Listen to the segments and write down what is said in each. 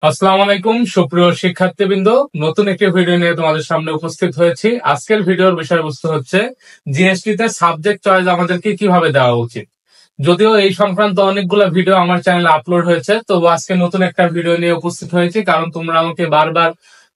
আসসালামু আলাইকুম সুপ্রিয় শিক্ষার্থীবৃন্দ, নতুন একটি ভিডিও নিয়ে তোমাদের সামনে উপস্থিত হয়েছি। আজকের ভিডিওর বিষয়বস্তু হচ্ছে জিএসটি তে সাবজেক্ট চয়েস আমাদেরকে কিভাবে দেওয়া উচিত। যদিও এই সংক্রান্ত অনেকগুলো ভিডিও আমার চ্যানেলে আপলোড হয়েছে, তবু আজকে নতুন একটা ভিডিও নিয়ে উপস্থিত হয়েছি, কারণ তোমরা আমাকে বারবার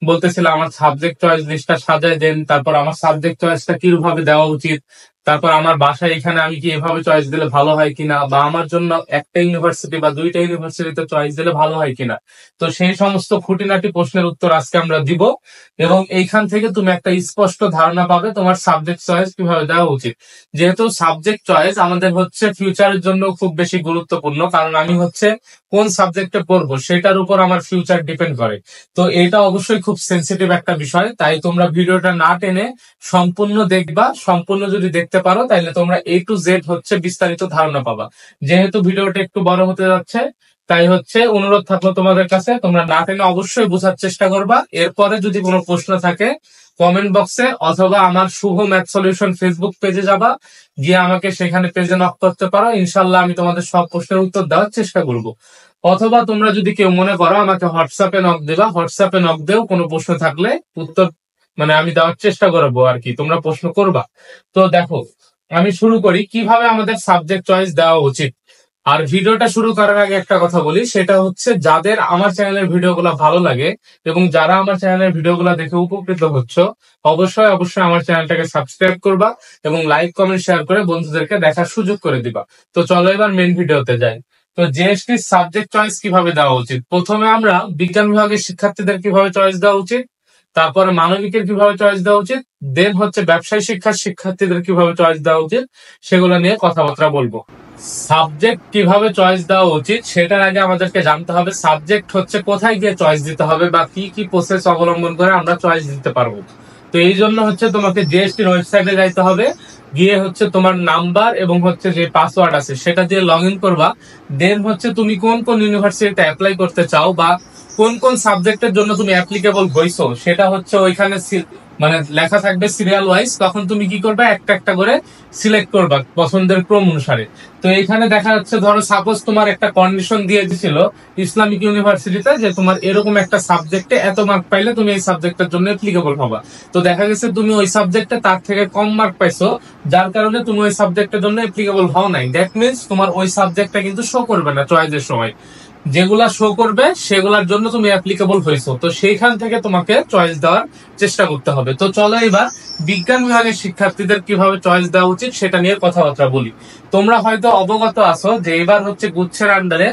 বলতেছিলে আমার সাবজেক্ট চয়েস লিস্টটা সাজায় দেন, তারপর আমার সাবজেক্ট চয়েসটা কিভাবে দেওয়া উচিত, তারপর আমার বাসায় এখানে আমি কি এভাবে চয়েস দিলে ভালো হয় কিনা, বা আমার জন্য একটা ইউনিভার্সিটি বা দুইটা ইউনিভার্সিটিতে চয়েস দিলে ভালো হয় কিনা। তো সেই সমস্ত খুঁটিনাটি প্রশ্নের উত্তর আজকে আমরা দিব, এবং এইখান থেকে তুমি একটা স্পষ্ট ধারণা পাবে তোমার সাবজেক্ট চয়েস কিভাবে দেওয়া উচিত। যেহেতু সাবজেক্ট চয়েস আমাদের হচ্ছে ফিউচারের জন্য খুব বেশি গুরুত্বপূর্ণ, কারণ আমি হচ্ছে কোন সাবজেক্টে পড়বো সেটার উপর আমার ফিউচার ডিপেন্ড করে। তো এটা অবশ্যই খুব সেন্সিটিভ একটা বিষয়, তাই তোমরা ভিডিওটা না টেনে সম্পূর্ণ দেখবা। সম্পূর্ণ যদি দেখতে পারো তাহলে তোমরা A to Z হচ্ছে বিস্তারিত ধারণা পাবা। যেহেতু ভিডিওটা একটু বড় হতে যাচ্ছে, তাই হচ্ছে অনুরোধ থাকলো তোমাদের কাছে, তোমরা না টেনে অবশ্যই বোঝার চেষ্টা করবা। এরপরে যদি কোনো প্রশ্ন থাকে কমেন্ট বক্সে অথবা আমার শুভ ম্যাথ সলিউশন ফেসবুক পেজে যাবা, গিয়ে আমাকে সেখানে পেজে নক করতে পারো। ইনশাল্লাহ আমি তোমাদের সব প্রশ্নের উত্তর দেওয়ার চেষ্টা করব। অথবা তোমরা যদি কেউ মনে করো আমাকে হোয়াটসঅ্যাপে নক দেবা, হোয়াটসঅ্যাপে নক দেও কোনো প্রশ্ন থাকলে উত্তর আমি দেওয়ার চেষ্টা করবো আর কি, তোমরা প্রশ্ন করবা। তো দেখো, আমি শুরু করি কিভাবে আমাদের সাবজেক্ট চয়েস দেওয়া উচিত। আর ভিডিওটা শুরু করার আগে একটা কথা বলি, সেটা হচ্ছে যাদের আমার চ্যানেলের ভিডিওগুলো ভালো লাগে এবং যারা আমার চ্যানেলের ভিডিওগুলো দেখে উপকৃত হচ্ছ, অবশ্যই অবশ্যই আমার চ্যানেলটাকে সাবস্ক্রাইব করবা এবং লাইক কমেন্ট শেয়ার করে বন্ধুদেরকে দেখার সুযোগ করে দিবা। তো চলো এবার মেন ভিডিওতে যাই। তো জিএসটি সাবজেক্ট চয়েস কিভাবে দেওয়া উচিত, প্রথমে আমরা বিজ্ঞান বিভাগের শিক্ষার্থীদের কিভাবে চয়েস দেওয়া উচিত, তারপরে মানবিকের কিভাবে চয়েস দেওয়া উচিত, দেন হচ্ছে ব্যবসায় শিক্ষার শিক্ষার্থীদের কিভাবে চয়েস দেওয়া উচিত, সেগুলো নিয়ে কথাবার্তা বলবো। সাবজেক্ট কিভাবে চয়েস দেওয়া উচিত সেটার আগে আমাদেরকে জানতে হবে সাবজেক্ট হচ্ছে কোথায় গিয়ে চয়েস দিতে হবে বা কি কি প্রসেস অবলম্বন করে আমরা চয়েস দিতে পারবো। তো এই জন্য হচ্ছে তোমাকে জিএসটির ওয়েবসাইটে যাইতে হবে, গিয়ে হচ্ছে তোমার নাম্বার এবং হচ্ছে যে পাসওয়ার্ড আছে সেটা দিয়ে লগ ইন করবা। দেন হচ্ছে তুমি কোন কোন ইউনিভার্সিটিতে অ্যাপ্লাই করতে চাও বা কোন কোন সাবজেক্টের জন্য তুমি অ্যাপ্লিকেবল হইছো সেটা হচ্ছে ওইখানে লেখা থাকবে সিরিয়াল ওয়াইজ। তখন তুমি কি করবে, একটা একটা করে সিলেক্ট করবা পছন্দের ক্রম অনুসারে। তো এখানে দেখা যাচ্ছে, ধরো সাপোজ তোমার একটা কন্ডিশন দিয়ে দিছিল ইসলামিক ইউনিভার্সিটিতে যে তোমার এরকম একটা সাবজেক্টে এত মার্ক পাইলে তুমি এই সাবজেক্টের জন্য অ্যাপ্লিকেবল হবা। তো দেখা গেছে তুমি ওই সাবজেক্টে তার থেকে কম মার্ক পাইছো, যার কারণে তুমি ওই সাবজেক্টের জন্য অ্যাপ্লিকেবল হও নাই। দ্যাট মিনস তোমার ওই সাবজেক্টটা কিন্তু শো করবে না চয়েসের সময়। যেগুলা শো করবে সেগুলোর জন্য তুমি অ্যাপ্লিকেবল হয়েছো। তো সেইখান থেকে তোমাকে চয়েস দেওয়ার চেষ্টা করতে হবে। তো চলো এবার বিজ্ঞান বিভাগের শিক্ষার্থীদের কিভাবে চয়েস দেওয়া উচিত সেটা নিয়ে কথাবার্তা বলি। তোমরা হয়তো অবগত আছো যে এবার হচ্ছে গুচ্ছের আন্ডারে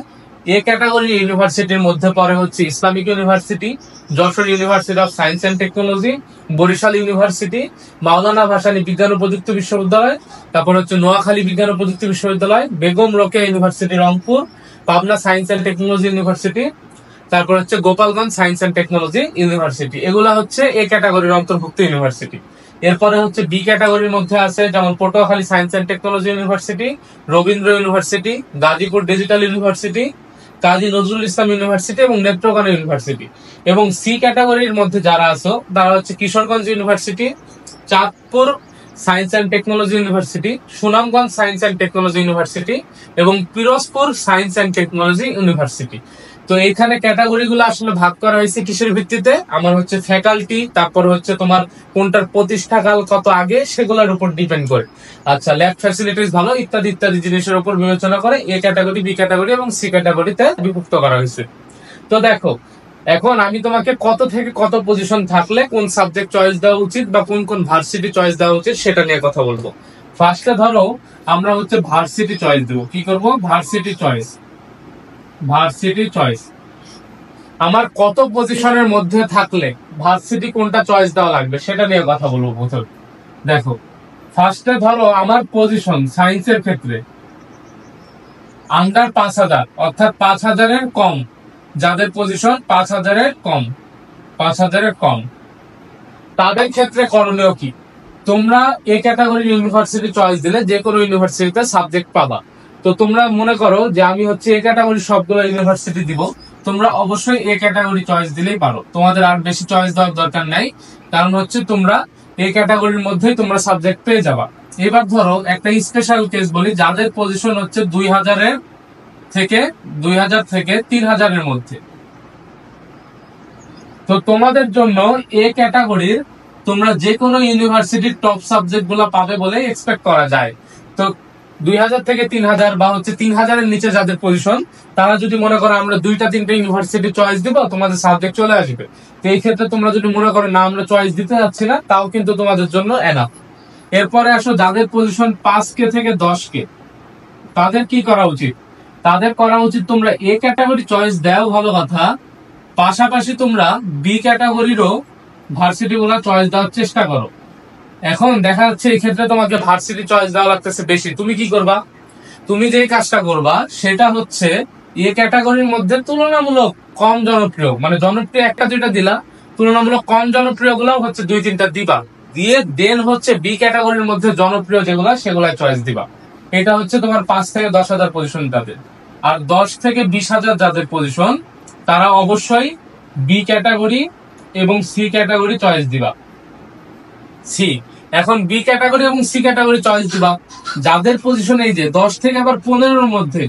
এ ক্যাটাগরি ইউনিভার্সিটির মধ্যে পড়ে হচ্ছে Islamic university, Jessore university of science and technology, Barishal university, Maulana Bhasani বিজ্ঞান ও প্রযুক্তি বিশ্ববিদ্যালয়, তারপর হচ্ছে নোয়াখালী বিজ্ঞান ও প্রযুক্তি বিশ্ববিদ্যালয়, Begum Rokeya university Rangpur, Pabna science and technology university, তারপর হচ্ছে Gopalganj science and technology university. এগুলা হচ্ছে এ ক্যাটাগরির অন্তর্ভুক্ত ইউনিভার্সিটি। এরপরে হচ্ছে বি ক্যাটাগরির মধ্যে আছে যেমন Patuakhali science and technology university, Rabindra university, Gazipur digital university, Kazi Nazrul Islam university এবং নেত্রকোনা ইউনিভার্সিটি। এবং সি ক্যাটাগরির মধ্যে যারা আছো তারা হচ্ছে Kishoreganj university, Chandpur science and technology university, Sunamganj science and technology university এবং Pirojpur science and technology university. তো এখানে ক্যাটাগরি গুলো আসলে ভাগ করা হয়েছে কিসের ভিত্তিতে, আমার হচ্ছে ফ্যাকাল্টি, তারপর হচ্ছে তোমার কোনটার প্রতিষ্ঠাকাল কত আগে সেগুলোর উপর ডিপেন্ড করে। আচ্ছা, ল্যাব ফ্যাসিলিটিস ভালো ইত্যাদি ইত্যাদি জিনিসের উপর বিবেচনা করে এ ক্যাটাগরি, বি ক্যাটাগরি এবং সি ক্যাটাগরিতে বিভক্ত করা হয়েছে। তো দেখো, এখন আমি তোমাকে কত থেকে কত পজিশন থাকলে কোন সাবজেক্ট চয়েস দেওয়া উচিত বা কোন কোন ভার্সিটি চয়েস দেওয়া উচিত সেটা নিয়ে কথা বলবো। ফার্স্টে ধরো আমরা হচ্ছে ভার্সিটি চয়েস দেবো। কি করব, ভার্সিটি চয়েস। ভার্সিটি চয়েস আমার কত পজিশনের মধ্যে থাকলে ভার্সিটি কোনটা চয়েস দেওয়া লাগবে সেটা নিয়ে কথা বলবো প্রথমে। দেখো, ফার্স্টে ধরো আমার পজিশন সায়েন্সের ক্ষেত্রে আন্ডার 5,000, অর্থাৎ 5,000-এর কম, যাদের পজিশন 5,000-এর কম, 5,000-এর কম, তাদের ক্ষেত্রে করণীয় কি, তোমরা এ ক্যাটাগরি ইউনিভার্সিটি চয়েস দিলে যে কোনো ইউনিভার্সিটিতে সাবজেক্ট পাবা। তো তোমরা মনে করো যে আমি হচ্ছে এ ক্যাটাগরি সবগুলো ইউনিভার্সিটি দিব, তোমরা অবশ্যই এ ক্যাটাগরি চয়েস দিলেই পারো, তোমাদের আর বেশি চয়েস দেওয়ার দরকার নাই। কারণ হচ্ছে তোমরা এ ক্যাটাগরির মধ্যেই তোমরা সাবজেক্ট পেয়ে যাবা। এবার ধরো একটা স্পেশাল কেস বলি, যাদের পজিশন হচ্ছে 2,000 থেকে 3,000-এর মধ্যে, তো তোমাদের জন্য এ ক্যাটাগরির তোমরা যে কোনো ইউনিভার্সিটির টপ সাবজেক্ট গুলো পাবে বলে এক্সপেক্ট করা যায়। তো 2000 থেকে 3000 বা হচ্ছে 3000-এর নিচে যাদের পজিশন, তারা যদি মনে করো আমরা 2-3টে ইউনিভার্সিটি চয়েস দিব, তোমাদের সাবজেক্ট চলে আসবে। তো এই ক্ষেত্রে তোমরা যদি মনে করো না আমরা চয়েস দিতে যাচ্ছি না, তাও কিন্তু তোমাদের জন্য এনাফ। এরপরে আসো যাদের পজিশন 5K থেকে 10K, তাদের কি করা উচিত? তাদের করা উচিত তোমরা এ ক্যাটাগরি চয়েস দাও, ভালো কথা, পাশাপাশি তোমরা বি ক্যাটাগরিরও ভার্সিটি গুলা চয়েস দেওয়ার চেষ্টা করো। এখন দেখা যাচ্ছে এই ক্ষেত্রে তোমাকে ভার্সিটি চয়েস দেওয়া লাগতেছে বেশি, তুমি কি করবা? তুমি যে কাজটা করবা সেটা হচ্ছে এ ক্যাটাগরির মধ্যে তুলনামূলক কম জনপ্রিয়, মানে জনপ্রিয় 1-2টা দিলা, তুলনামূলক কম জনপ্রিয় গুলাও হচ্ছে 2-3টা দিবা, দিয়ে দেন হচ্ছে বি ক্যাটাগরির মধ্যে জনপ্রিয় যেগুলা সেগুলা চয়েস দিবা। এটা হচ্ছে তোমার 5 থেকে 10,000 পজিশন যাদের। আর 10 থেকে 20,000 যাদের পজিশন, তারা অবশ্যই বি ক্যাটাগরি এবং সি ক্যাটাগরি চয়েস দিবা। সি, এখন বি ক্যাটাগরি এবং সি ক্যাটাগরি চয়েস দিবা যাদের পজিশন এই যে 10 থেকে আবার 15-এর মধ্যে,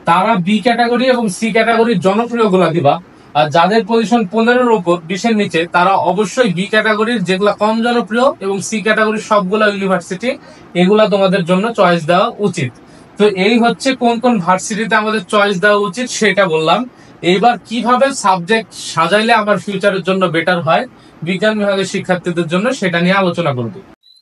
তারা বি ক্যাটাগরি এবং সি ক্যাটাগরির জনপ্রিয় গুলা দিবা। আর যাদের পজিশন 15-এর উপর 20-এর নিচে, তারা অবশ্যই বি ক্যাটাগরির যেগুলা কম জনপ্রিয় এবং সি ক্যাটাগরির সবগুলা ইউনিভার্সিটি, এগুলা তোমাদের জন্য চয়েস দেওয়া উচিত। তো এই হচ্ছে কোন কোন ভার্সিটিতে আমাদের চয়েস দেওয়া উচিত সেটা বললাম। এইবার কিভাবে সাবজেক্ট সাজাইলে আমার ফিউচারের জন্য বেটার হয় বিজ্ঞান বিভাগের শিক্ষার্থীদের জন্য, সেটা নিয়ে আলোচনা করব।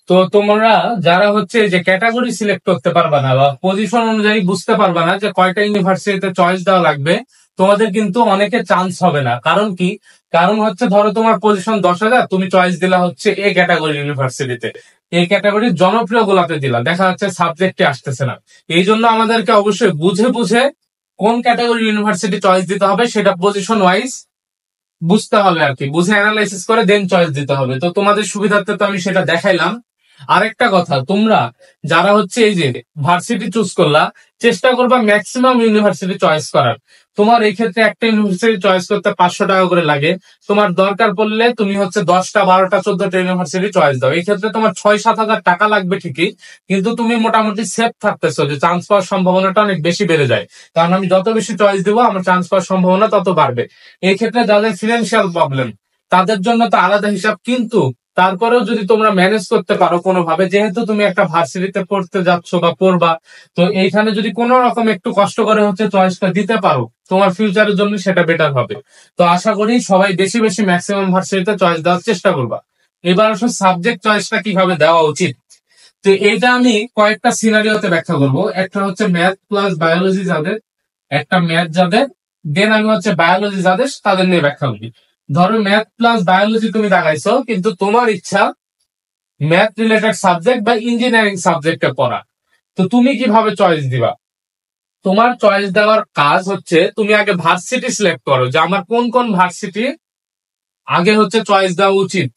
তো তোমরা যারা হচ্ছে যে ক্যাটাগরি সিলেক্ট করতে পারবা না বা পজিশন অনুযায়ী বুঝতে পারবা না যে কয়টা ইউনিভার্সিটিতে চয়েস দেওয়া লাগবে, তোমাদের কিন্তু অনেকে চান্স হবে না। কারণ কি? কারণ হচ্ছে ধরো তোমার পজিশন 10,000, তুমি চয়েস দিলা হচ্ছে এ ক্যাটাগরি ইউনিভার্সিটিতে, এই ক্যাটাগরির জনপ্রিয় গোলাপে দিলা, দেখা যাচ্ছে সাবজেক্টে আসতেছে না। এই জন্য আমাদেরকে অবশ্যই বুঝে বুঝে কোন ক্যাটাগরি ইউনিভার্সিটি চয়েস দিতে হবে সেটা পজিশন ওয়াইজ বুঝতে হবে আর কি, বুঝে অ্যানালাইসিস করে দেন চয়েস দিতে হবে। তো তোমাদের সুবিধার্থে তো আমি সেটা দেখাইলাম। আরেকটা কথা, তোমরা যারা হচ্ছে এই যে ভার্সিটি চুজ করলা, চেষ্টা করবা ম্যাক্সিমাম ইউনিভার্সিটি চয়েস করার। তোমার এই ক্ষেত্রে একটা ইউনিভার্সিটি চয়েস করতে 500 টাকা করে লাগে, তোমার দরকার পড়লে তুমি হচ্ছে 10টা 12টা 14টা ইউনিভার্সিটি চয়েস দাও। এই ক্ষেত্রে তোমার 6-7 হাজার টাকা লাগবে ঠিকই, কিন্তু তুমি মোটামুটি সেফ থাকতেছো, যে চান্স পাওয়ার সম্ভাবনাটা অনেক বেশি বেড়ে যায়। কারণ আমি যত বেশি চয়েস দিব আমার চান্স পাওয়ার সম্ভাবনা তত বাড়বে। এই ক্ষেত্রে যাদের ফিনান্সিয়াল প্রবলেম, তাদের জন্য তো আলাদা হিসাব, কিন্তু তারপরেও যদি তোমরা ম্যানেজ করতে পারো কোনোভাবে, যেহেতু তুমি একটা ভার্সিটিতে পড়তে যাচ্ছ বা পড়বা, তো এইখানে যদি কোনো রকম একটু কষ্ট করে হচ্ছে চয়েসটা দিতে পারো, তোমার ফিউচারের জন্য সেটা বেটার হবে। তো আশা করি সবাই বেশি বেশি ম্যাক্সিমাম ভার্সিটিতে চয়েস দেওয়ার চেষ্টা করবা। এবার আসলে সাবজেক্ট চয়েসটা কিভাবে দেওয়া উচিত, তো এইটা আমি কয়েকটা সিনারিওতে ব্যাখ্যা করব। একটা হচ্ছে ম্যাথ প্লাস বায়োলজি যাদের, একটা ম্যাথ যাদের, দেন আমি হচ্ছে বায়োলজি যাদের, তাদের নিয়ে ব্যাখ্যা করি। ধরো ম্যাথ প্লাস বায়োলজি তুমি দেখাইছো, কিন্তু তোমার ইচ্ছা ম্যাথ রিলেটেড সাবজেক্ট বা ইঞ্জিনিয়ারিং সাবজেক্টে পড়া। তো তুমি কিভাবে চয়েস দিবা? তোমার চয়েস দেওয়ার কাজ হচ্ছে তুমি আগে ভার্সিটি সিলেক্ট করো, যে আমার কোন কোন ভার্সিটি আগে হচ্ছে চয়েস দেওয়া উচিত।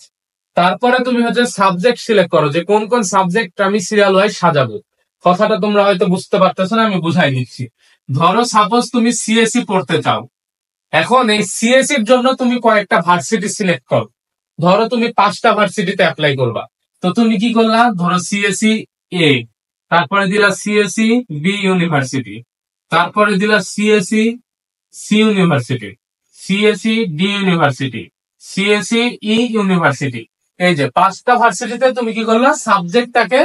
তারপরে তুমি হচ্ছে সাবজেক্ট সিলেক্ট করো, যে কোন কোন সাবজেক্ট আমি সিরিয়াল ওয়াইজ সাজাবো। কথাটা তোমরা হয়তো বুঝতে পারতেছো না, আমি বুঝাই দিচ্ছি। ধরো সাপোজ তুমি সিএসসি পড়তে চাও, এখন এই সিএসসির জন্য তুমি কয়েকটা ভার্সিটি সিলেক্ট করো। ধরো তুমি 5টা ভার্সিটিতে অ্যাপ্লাই করবা, তো তুমি কি করলা? ধরো সিএসসি এ, তারপরে দিলা সিএসসি বি ইউনিভার্সিটি, তারপরে দিলা CSC C university, CSC D university, CSC E university. এই যে 5টা ভার্সিটিতে তুমি কি করলা? সাবজেক্টটাকে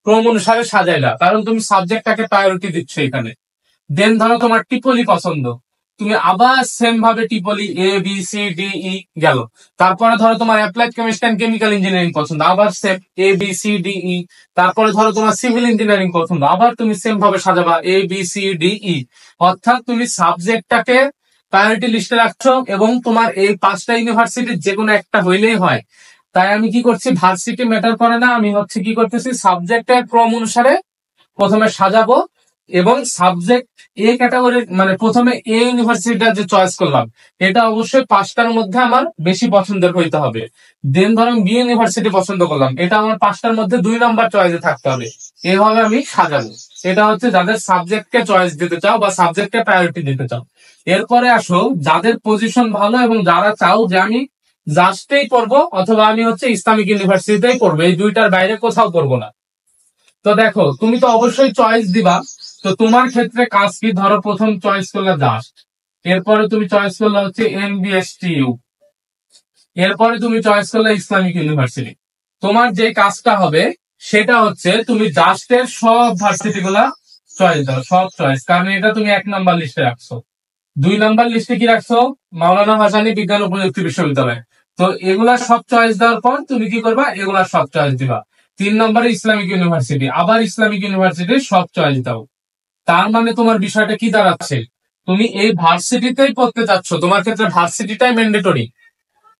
ক্রম অনুসারে সাজাইলা, কারণ তুমি সাবজেক্টটাকে প্রায়োরিটি দিচ্ছ এখানে। দেন ধরো তোমার টিপলি পছন্দ, তুমি আবার সেম ভাবে টিপলি A B C D E গেল। তারপরে ধরো তোমার applied chemistry and chemical engineering পছন্দ, আবার same A B C D E. তারপরে ধরো তোমার সিভিল ইঞ্জিনিয়ারিং পছন্দ, আবার তুমি সেম ভাবে সাজাবা এ বি সি ডি ই। অর্থাৎ তুমি সাবজেক্টটাকে প্রায়োরিটি লিস্টে রাখছো, এবং তোমার এই 5টা ইউনিভার্সিটির যে কোনো একটা হইলেই হয়। তাই আমি কি করছি, ভার্সিটি ম্যাটার করে না, আমি হচ্ছে কি করতেছি, সাবজেক্টের ক্রম অনুসারে প্রথমে সাজাবো। এবং সাবজেক্ট এ ক্যাটাগরির, মানে প্রথমে এ ইউনিভার্সিটিটা যে চয়েস করলাম, এটা অবশ্যই 5টার মধ্যে আমার বেশি পছন্দের হইতে হবে। দেন ধরো বি ইউনিভার্সিটি পছন্দ করলাম, এটা আমার 5টার মধ্যে 2 নাম্বার চয়েসে থাকতে হবে। এভাবে আমি সাজাবো। এটা হচ্ছে যাদের সাবজেক্টকে চয়েস দিতে চাও বা সাবজেক্টকে প্রায়োরিটি দিতে চাও। এরপরে আসো যাদের পজিশন ভালো এবং যারা চাও যে আমি জাস্টেই পড়বো, অথবা আমি হচ্ছে ইসলামিক ইউনিভার্সিটিতেই পড়বো, এই দুইটার বাইরে কোথাও পড়বো না। তো দেখো তুমি তো অবশ্যই চয়েস দিবা। তো তোমার ক্ষেত্রে কাজ কি? ধরো প্রথম চয়েস করলে জাস্ট, এরপরে তুমি চয়েস করলে হচ্ছে এনবিএসটিইউ, এরপরে তুমি চয়েস করলে ইসলামিক ইউনিভার্সিটি। তোমার যে কাজটা হবে সেটা হচ্ছে তুমি জাস্টের সব ভার্সিটি গুলা চয়েস দাও, সব চয়েস, কারণ এটা তুমি 1 নাম্বার লিস্টে রাখছো। 2 নাম্বার লিস্টে কি রাখছো? মাওলানা ভাসানী বিজ্ঞান ও প্রযুক্তি বিশ্ববিদ্যালয়। তো এগুলা সব চয়েস দেওয়ার পর তুমি কি করবা? এগুলা সব চয়েস দিবা। 3 নম্বরে ইসলামিক ইউনিভার্সিটি, আবার ইসলামিক ইউনিভার্সিটির সব চয়েস দাও। তার মানে তোমার বিষয়টা কি দাঁড়াচ্ছে? তুমি এই ভার্সিটিতেই পড়তে চাচ্ছ, তোমার ক্ষেত্রে ভার্সিটিটাই ম্যান্ডেটরি।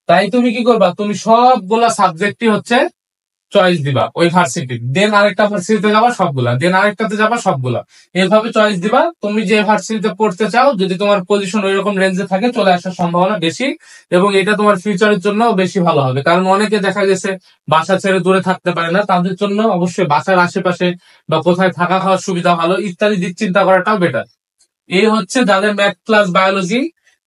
তাই তুমি কি করবা? তুমি সবগুলা সাবজেক্টই হচ্ছে চয়েস দিবা ওই ভার্সিটি, দেন আরেকটা ভার্সিটিতে যাবা সবগুলা, দেন আরেকটাতে যাবা সবগুলা, এভাবে চয়েস দিবা। তুমি যে ভার্সিটিতে পড়তে চাও, যদি তোমার পজিশন ওই রকম রেঞ্জে থাকে, চলে আসার সম্ভাবনা বেশি, এবং এটা তোমার ফিউচারের জন্য বেশি ভালো হবে। কারণ অনেকে দেখা গেছে বাসা ছেড়ে দূরে থাকতে পারে না, তাদের জন্য অবশ্যই বাসার আশেপাশে বা কোথায় থাকা খাওয়ার সুবিধা ভালো ইত্যাদি দিক চিন্তা করাটাও বেটার। এই হচ্ছে যাদের ম্যাথ প্লাস বায়োলজি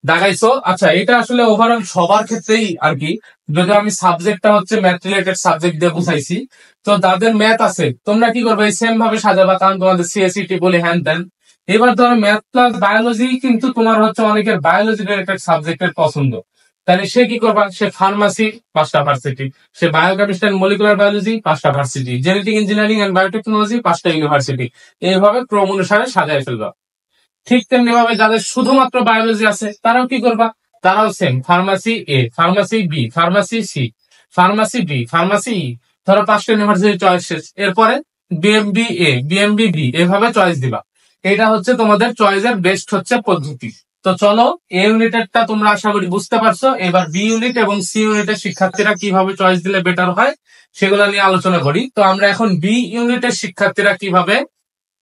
দাগাইছো। আচ্ছা, এটা আসলে ওভারঅল সবার ক্ষেত্রেই আর কি, যদি আমি সাবজেক্টটা হচ্ছে ম্যাথ রিলেটেড সাবজেক্ট দিয়ে বুঝাইছি। তো যাদের ম্যাথ আছে তোমরা কি করবে? সেম ভাবে সাজাবা, কারণ তোমাদের সিএসসিটি বলে হ্যান ত্যান। এবার ধরো ম্যাথ প্লাস বায়োলজি, কিন্তু তোমার হচ্ছে অনেকের বায়োলজি রিলেটেড সাবজেক্টের পছন্দ, তাহলে সে কি করবা? সে ফার্মাসি 5টা ভার্সিটি, সে বায়োকেমিস্ট্রি এন্ড মলিকুলার বায়োলজি 5টা varsity, genetic engineering and biotechnology 5টা ইউনিভার্সিটি, এইভাবে ক্রম অনুসারে সাজায় ফেলবা। ঠিক তেমনি ভাবে যাদের শুধুমাত্র বায়োলজি আছে তারাও কি করবা? তারাও same, pharmacy A, pharmacy B, pharmacy C, pharmacy D, pharmacy E. ধরো 5টা ইউনিভার্সিটি চয়েস শেষ, এরপরে বিএমবি এ, বিএমবি বি, এভাবে চয়েস দিবা। এটা হচ্ছে তোমাদের চয়েসের বেস্ট হচ্ছে পদ্ধতি। তো চলো, এ ইউনিটেরটা তোমরা আশা করি বুঝতে পারছো। এবার বি ইউনিট এবং সি ইউনিটের শিক্ষার্থীরা কিভাবে চয়েস দিলে বেটার হয় সেগুলো নিয়ে আলোচনা করি। তো আমরা এখন বি ইউনিটের শিক্ষার্থীরা কিভাবে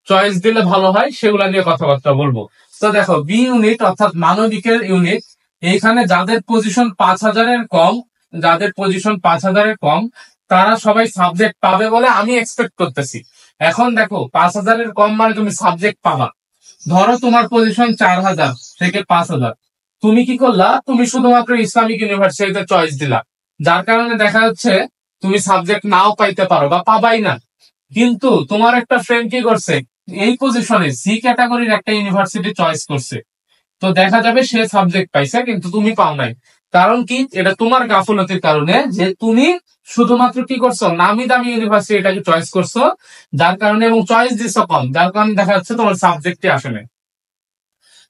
চয়েস দিলে ভালো হয় সেগুলা নিয়ে কথাবার্তা বলবো। তো দেখো, বি ইউনিট অর্থাৎ মানবিকের ইউনিট, এইখানে যাদের পজিশন 5,000-এর কম, যাদের পজিশন 5,000-এর কম, তারা সবাই সাবজেক্ট পাবে বলে আমি এক্সপেক্ট করতেছি। এখন দেখো, 5,000-এর কম মানে তুমি সাবজেক্ট পাবা। ধরো তোমার পজিশন 4,000 থেকে 5,000, তুমি কি করলা? তুমি শুধুমাত্র ইসলামিক ইউনিভার্সিটিতে চয়েস দিলা, যার কারণে দেখা যাচ্ছে তুমি সাবজেক্ট নাও পাইতে পারো বা পাবাই না। কিন্তু তোমার একটা ফ্রেন্ড কি করছে? এই পজিশনে সি ক্যাটাগরির একটা ইউনিভার্সিটি চয়েস করছে, তো দেখা যাবে সে সাবজেক্ট পাইছে কিন্তু তুমি পাও নাই। কারণ কি? এটা তোমার গাফলতির কারণে, যে তুমি শুধুমাত্র কি করছো? নামি দামি ইউনিভার্সিটিটাকে চয়েস করছো, যার কারণে, এবং চয়েস দিছো কম, যার কারণে দেখা যাচ্ছে তোমার সাবজেক্টই আসে না।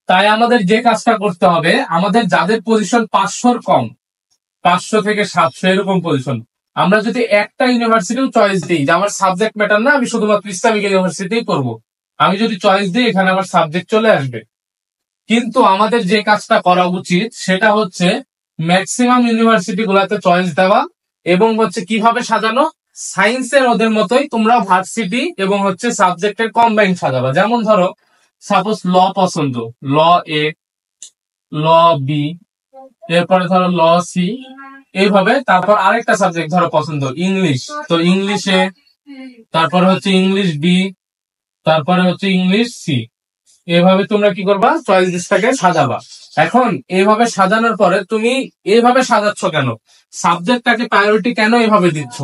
তাই আমাদের যে কাজটা করতে হবে, আমাদের যাদের পজিশন 500-র কম, 500 থেকে 700 এরকম পজিশন, আমরা যদি একটা ইউনিভার্সিটিও চয়েস দিই যে আমার সাবজেক্ট ম্যাটার না, আমি শুধুমাত্র ইসলামিক ইউনিভার্সিটিই করবো, আমি যদি চয়েস দিই এখানে আমার সাবজেক্ট চলে আসবে। কিন্তু আমাদের যে কাজটা করা উচিত সেটা হচ্ছে ম্যাক্সিমাম ইউনিভার্সিটি গুলাতে চয়েস দেওয়া, এবং হচ্ছে কিভাবে সাজানো, সায়েন্সের ওদের মতোই তোমরা ভার্সিটি এবং হচ্ছে সাবজেক্টের কম্বাইন সাজাবা। যেমন ধরো, সাপোজ ল পছন্দ, ল এ, ল বি, এরপরে ধরো ল সি, এইভাবে। তারপর আরেকটা সাবজেক্ট ধরো পছন্দ ইংলিশ, তো ইংলিশে, তারপরে হচ্ছে ইংলিশ বি, তারপরে হচ্ছে ইংলিশ সি। এভাবে তোমরা কি করবা? চয়েস লিস্টটাকে সাজাবা। এখন এইভাবে সাজানোর পরে তুমি এইভাবে সাজাচ্ছ কেন? সাবজেক্টটাকে প্রায়োরিটি কেন এভাবে দিচ্ছ?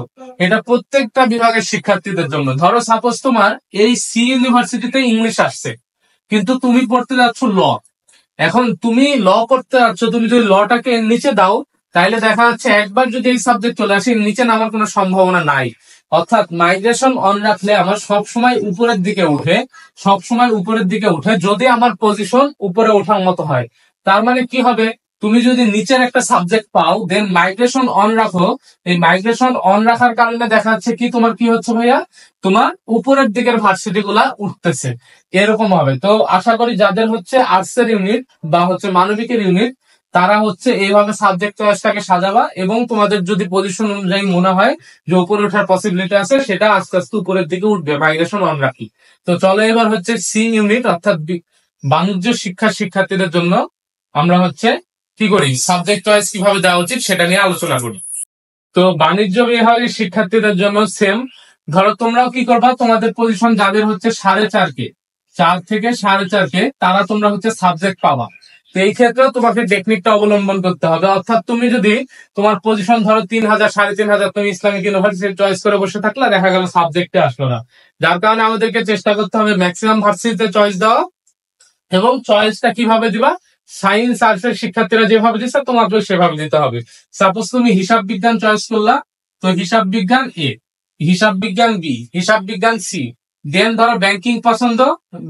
এটা প্রত্যেকটা বিভাগের শিক্ষার্থীদের জন্য। ধরো সাপোজ তোমার এই সি ইউনিভার্সিটিতে ইংলিশ আসছে, কিন্তু তুমি পড়তে যাচ্ছ ল। এখন তুমি ল করতে যাচ্ছ, তুমি যদি লটাকে নিচে দাও, তাইলে দেখা যাচ্ছে একবার যদি এই সাবজেক্ট চলে আসে, নিচে নামার কোনো সম্ভাবনা নাই। অর্থাৎ মাইগ্রেশন অন রাখলে আমার সবসময় উপরের দিকে উঠে, সবসময় উপরের দিকে উঠে, যদি আমার পজিশন উপরে ওঠার মতো হয়। তার মানে কি হবে? তুমি যদি নিচের একটা সাবজেক্ট পাও, দেন মাইগ্রেশন অন রাখো, এই মাইগ্রেশন অন রাখার কারণে দেখা যাচ্ছে কি তোমার কি হচ্ছে ভাইয়া? তোমার উপরের দিকের ভার্সিটি গুলা উঠতেছে, এরকম হবে। তো আশা করি যাদের হচ্ছে আর্টস এর ইউনিট বা হচ্ছে মানবিকের ইউনিট, তারা হচ্ছে এইভাবে সাবজেক্ট চয়েসটাকে সাজাবা, এবং তোমাদের যদি পজিশন অনুযায়ী মনে হয় যে উপরে ওঠার পসিবিলিটি আছে, সেটা আস্তে আস্তে উপরের দিকে উঠবে, মাইগ্রেশন অন রাখি। তো চলো এবার হচ্ছে সি ইউনিট অর্থাৎ বাণিজ্য শিক্ষার শিক্ষার্থীদের জন্য আমরা হচ্ছে কি করি, সাবজেক্ট চয়েস কিভাবে দেওয়া উচিত সেটা নিয়ে আলোচনা করি। তো বাণিজ্য বিভাগের শিক্ষার্থীদের জন্য সেম। ধরো তোমরাও কি করবা? তোমাদের পজিশন যাদের হচ্ছে 4.5 কে, 4 থেকে 4.5 কে, তারা তোমরা হচ্ছে সাবজেক্ট পাবা। তো এই ক্ষেত্রে তোমাকে টেকনিকটা অবলম্বন করতে হবে। অর্থাৎ তুমি যদি তোমার পজিশন ধরো 3,000, 3,500, তুমি ইসলামিক ইউনিভার্সিটি চয়েস করে বসে থাকলে, দেখা গেল সাবজেক্টে আসলো না। যার কারণে আমাদেরকে চেষ্টা করতে হবে ম্যাক্সিমাম ভার্সিটিতে চয়েস দেওয়া। এবং চয়েসটা কিভাবে দিবা? সায়েন্স আর্টসের শিক্ষার্থীরা যেভাবে দিচ্ছে তোমাকেও সেভাবে দিতে হবে। সাপোজ তুমি হিসাব বিজ্ঞান চয়েস করলা, তো হিসাব বিজ্ঞান এ, হিসাব বিজ্ঞান বি, হিসাব বিজ্ঞান সি। দেন ধরো ব্যাংকিং পছন্দ,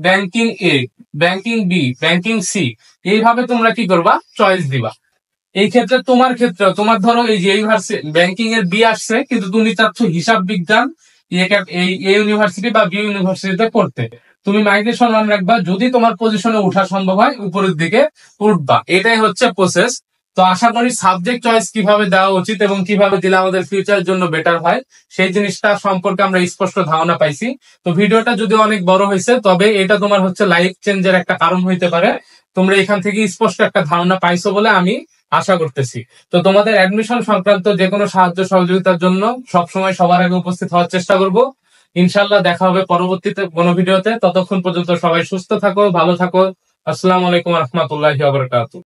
ব্যাংকিং এ, ব্যাংকিং বি, ব্যাংকিং সি। এইভাবে তোমরা কি করবা, চয়েস দিবা। এই ক্ষেত্রে তোমার ক্ষেত্রে তোমার ধরো এই যে ব্যাংকিং এর বি আসছে, কিন্তু তুমি চাচ্ছ হিসাব বিজ্ঞান এই এ ইউনিভার্সিটি বা বি ইউনিভার্সিটিতে পড়তে, তুমি মাইন্ডে সম্মান রাখবা, যদি তোমার পজিশনে ওঠা সম্ভব হয় উপরের দিকে উঠবা। এটাই হচ্ছে প্রসেস। তো আশা করি সাবজেক্ট চয়েস কিভাবে দেওয়া উচিত এবং কিভাবে দিলে আমাদের ফিউচারের জন্য বেটার হয় সেই জিনিসটা সম্পর্কে আমরা স্পষ্ট ধারণা পাইছি। তো ভিডিওটা যদি অনেক বড় হয়েছে, তবে এটা তোমার হচ্ছে লাইফ চেঞ্জের একটা কারণ হইতে পারে। তোমরা এখান থেকে স্পষ্ট একটা ধারণা পাইছো বলে আমি আশা করতেছি। তো তোমাদের অ্যাডমিশন সংক্রান্ত যে কোনো সাহায্য সহযোগিতার জন্য সবসময় সবার আগে উপস্থিত হওয়ার চেষ্টা করব। ইনশাল্লাহ দেখা হবে পরবর্তীতে কোনো ভিডিওতে। ততক্ষণ পর্যন্ত সবাই সুস্থ থাকো, ভালো থাকো। আসসালামু আলাইকুম রহমতুল্লাহি ওয়া বারাকাতুহু।